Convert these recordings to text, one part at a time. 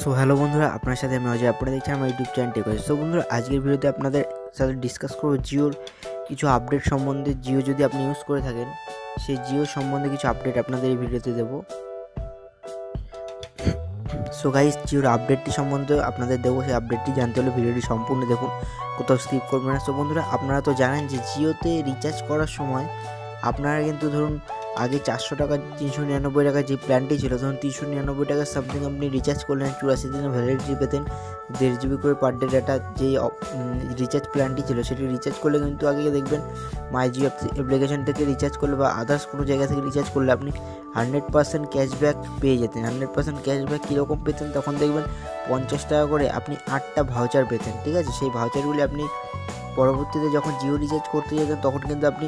So hello বন্ধুরা, আপনার সাথে আমি অজয়। আপনারা দেখছেন আমার ইউটিউব চ্যানেল টেক। সো বন্ধুরা, আজকের ভিডিওতে আপনাদের সাথে ডিসকাস করবো জিওর কিছু আপডেট সম্বন্ধে। জিও যদি আপনি ইউজ করে থাকেন, সেই জিও সম্বন্ধে কিছু আপডেট আপনাদের এই ভিডিওতে দেবো। সো গাইস, জিওর আপডেটটি সম্বন্ধে আপনাদের দেবো। সেই আপডেটটি জানতে হলে ভিডিওটি সম্পূর্ণ দেখুন, কোথাও স্কিপ করবেন না। সো বন্ধুরা, আপনারা তো জানেন যে জিওতে রিচার্জ করার সময় আপনারা কিন্তু ধরুন আগে 400 টাকা 399 টাকা যে প্ল্যানটি ছিল, ধরুন 399 টাকা সামথিং আপনি রিচার্জ করলেন, 84 দিনের ভ্যালিডিটি পেতেন, 1.5 GB করে পার ডে ডাটা। যেই রিচার্জ প্ল্যানটি ছিল সেটি রিচার্জ করলে কিন্তু আগে দেখবেন মাই জিও অ্যাপ্লিকেশন থেকে রিচার্জ করলে বা আদার্স কোনো জায়গা থেকে রিচার্জ করলে আপনি 100% ক্যাশব্যাক পেয়ে যেতেন। 100% ক্যাশব্যাক কীরকম পেতেন? তখন দেখবেন 50 টাকা করে আপনি 8টা ভাউচার পেতেন, ঠিক আছে? সেই ভাউচারগুলি আপনি পরবর্তীতে যখন জিও রিচার্জ করতে যেতেন তখন কিন্তু আপনি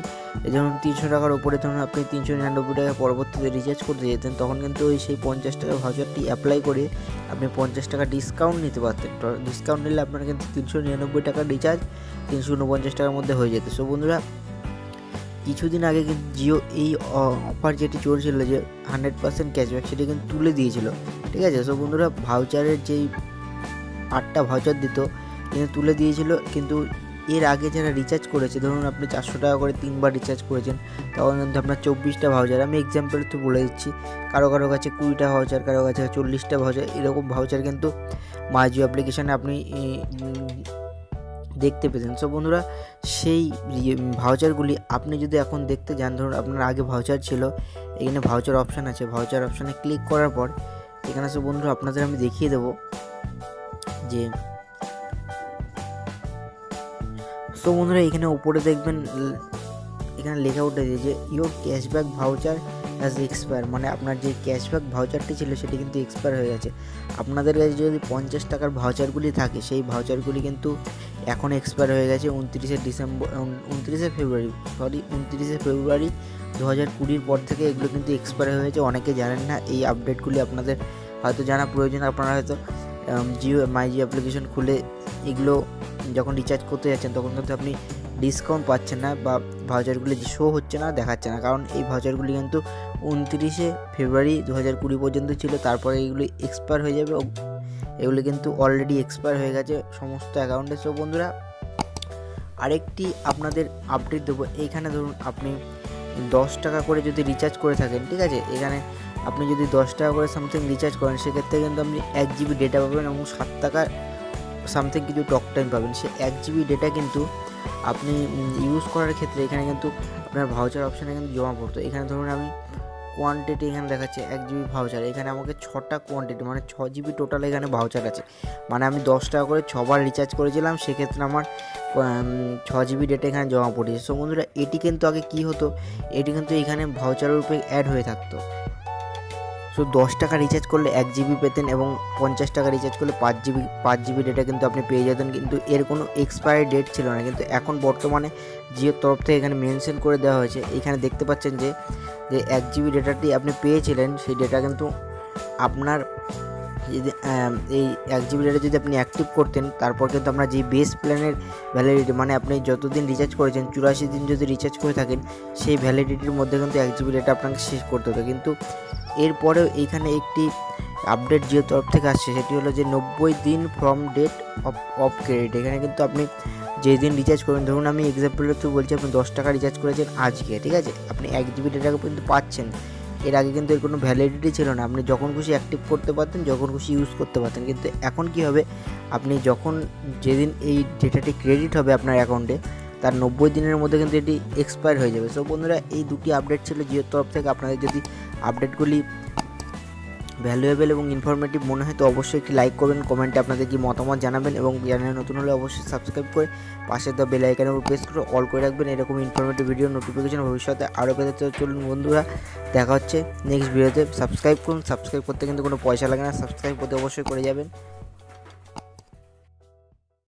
ধরুন 300 টাকার উপরে ধরুন আপনি 399 টাকা পরবর্তীতে রিচার্জ করতে যেতেন, তখন কিন্তু ওই সেই 50 টাকা ভাউচারটি অ্যাপ্লাই করে আপনি 50 টাকা ডিসকাউন্ট নিতে পারতেন। ডিসকাউন্ট নিলে আপনার কিন্তু 399 টাকার রিচার্জ 349 টাকার মধ্যে হয়ে যেত। সো বন্ধুরা, কিছুদিন আগে কিন্তু জিও এই অফার যেটি চলছিল যে 100% ক্যাশব্যাক, সেটি কিন্তু তুলে দিয়েছিল, ঠিক আছে? সো বন্ধুরা, ভাউচারের যেই 8টা ভাউচার দিত কিন্তু তুলে দিয়েছিল। কিন্তু এর আগে যারা রিচার্জ করেছে, ধরুন আপনি 400 টাকা করে 3বার রিচার্জ করেছেন, তখন কিন্তু আপনার 24টা ভাউচার, আমি এক্সাম্পল তো বলে দিচ্ছি, কারো কাছে 20টা ভাউচার, কারো কাছে 40টা ভাউচার, এরকম ভাউচার কিন্তু মাই জিও অ্যাপ্লিকেশানে আপনি দেখতে পেতেন। সো বন্ধুরা, সেই ভাউচারগুলি আপনি যদি এখন দেখতে যান, ধরুন আপনার আগে ভাউচার ছিল, এখানে ভাউচার অপশান আছে, ভাউচার অপশানে ক্লিক করার পর এখানে সো বন্ধুরা আপনাদের আমি দেখিয়ে দেবো যে সো বন্ধুরা এখানে উপরে দেখবেন এখানে লেখা উঠেছে যে your cashback voucher has expire, মানে আপনার যে ক্যাশব্যাক ভাউচারটি ছিল সেটি কিন্তু এক্সপায়ার হয়ে গেছে। আপনাদের কাছে যদি 50 টাকার ভাউচারগুলি থাকে, সেই ভাউচারগুলি কিন্তু এখন এক্সপায়ার হয়ে গেছে 29শে ফেব্রুয়ারি 2020 পর থেকে এগুলো কিন্তু এক্সপায়ার হয়ে গেছে। অনেকে জানেন না এই আপডেটগুলি, আপনাদের হয়তো জানা প্রয়োজন। আপনারা হয়তো জিও মাই জিও অ্যাপ্লিকেশন খুলে এগুলো যখন রিচার্জ করতে যাচ্ছেন তখন কিন্তু আপনি ডিসকাউন্ট পাচ্ছেন না বা ভাউচারগুলি শো হচ্ছে না, দেখাচ্ছে না, কারণ এই ভাউচারগুলি কিন্তু 29শে ফেব্রুয়ারি 2020 পর্যন্ত ছিল। তারপরে এগুলি এক্সপায়ার হয়ে যাবে, এগুলি কিন্তু অলরেডি এক্সপায়ার হয়ে গেছে সমস্ত অ্যাকাউন্টে। সো বন্ধুরা, আরেকটি আপনাদের আপডেট দেবো। এইখানে ধরুন আপনি 10 টাকা করে যদি রিচার্জ করে থাকেন, ঠিক আছে, এখানে আপনি যদি 10 টাকা করে সামথিং রিচার্জ করেন, সেক্ষেত্রে কিন্তু আপনি 1 GB ডেটা পাবেন এবং 7 টাকা সামথিং কিছু টক টাইম পাবেন। সে 1 GB ডেটা কিন্তু আপনি ইউজ করার ক্ষেত্রে এখানে কিন্তু আপনার ভাউচার অপশানে কিন্তু জমা পড়তো। এখানে ধরুন আমি কোয়ান্টিটি এখানে দেখাচ্ছে 1 GB ভাউচার, এখানে আমাকে 6টা কোয়ান্টিটি মানে 6 GB টোটাল এখানে ভাউচার আছে। মানে আমি 10 টাকা করে 6বার রিচার্জ করেছিলাম, সেক্ষেত্রে আমার 6 GB ডেটা এখানে জমা পড়েছে। সো বন্ধুরা, এটি কিন্তু আগে কী হতো, এটি কিন্তু এখানে ভাউচারের উপরে অ্যাড হয়ে থাকতো। সো 10 টাকা রিচার্জ করলে 1 GB পেতেন এবং 50 টাকা রিচার্জ করলে 5 GB ডেটা কিন্তু আপনি পেয়ে যেতেন, কিন্তু এর কোনো এক্সপায়ারি ডেট ছিল না। কিন্তু এখন বর্তমানে জিওর তরফ থেকে এখানে মেনশন করে দেওয়া হয়েছে। এখানে দেখতে পাচ্ছেন যে 1 GB ডেটাটি আপনি পেয়েছিলেন, সেই ডেটা কিন্তু আপনার যদি এই 1 GB ডেটা যদি আপনি অ্যাক্টিভ করতেন, তারপর কিন্তু আপনার যে বেস প্ল্যানের ভ্যালিডিটি, মানে আপনি যতদিন রিচার্জ করেছেন 84 দিন যদি রিচার্জ করে থাকেন, সেই ভ্যালিডিটির মধ্যে কিন্তু 1 GB ডেটা আপনাকে শেষ করতে হতো। কিন্তু এরপরেও এইখানে একটি আপডেট জিওর তরফ থেকে আসছে, সেটি হলো যে 90 দিন ফ্রম ডেট অফ ক্রেডিট। এখানে কিন্তু আপনি যেই দিন রিচার্জ করবেন, ধরুন আমি এক্সাম্পলের থ্রু বলছি, আপনি 10 টাকা রিচার্জ করেছেন আজকে, ঠিক আছে, আপনি 1 GB ডেটা কিন্তু পাচ্ছেন। এর আগে কিন্তু এর কোনো ভ্যালিডিটি ছিল না, আপনি যখন খুশি অ্যাক্টিভ করতে পারতেন, যখন খুশি ইউজ করতে পারতেন। কিন্তু এখন কি হবে, আপনি যেদিন এই ডেটাটি ক্রেডিট হবে আপনার অ্যাকাউন্টে, তার 90 দিনের মধ্যে কিন্তু এটি এক্সপায়ার হয়ে যাবে। সো বন্ধুরা, এই দুটি আপডেট ছিল জিওর তরফ থেকে। আপনাদের যদি আপডেটগুলি ভ্যালুয়েবল এবং ইনফরমেটিভ মনে হয় তো অবশ্যই একটি লাইক করবেন, কমেন্টে আপনাদের কি মতামত জানাবেন এবং চ্যানেলে নতুন হলে অবশ্যই সাবস্ক্রাইব করে পাশে দেওয়া বেল আইকনের উপর প্রেস করে অল করে রাখবেন। এরকম ইনফরমেটিভ ভিডিও নোটিফিকেশন ভবিষ্যতে আরও পেতে চলুন বন্ধুরা। দেখা হচ্ছে নেক্সট ভিডিওতে। সাবস্ক্রাইব করুন, সাবস্ক্রাইব করতে কিন্তু কোনো পয়সা লাগে না, সাবস্ক্রাইব করতে অবশ্যই করে যাবেন।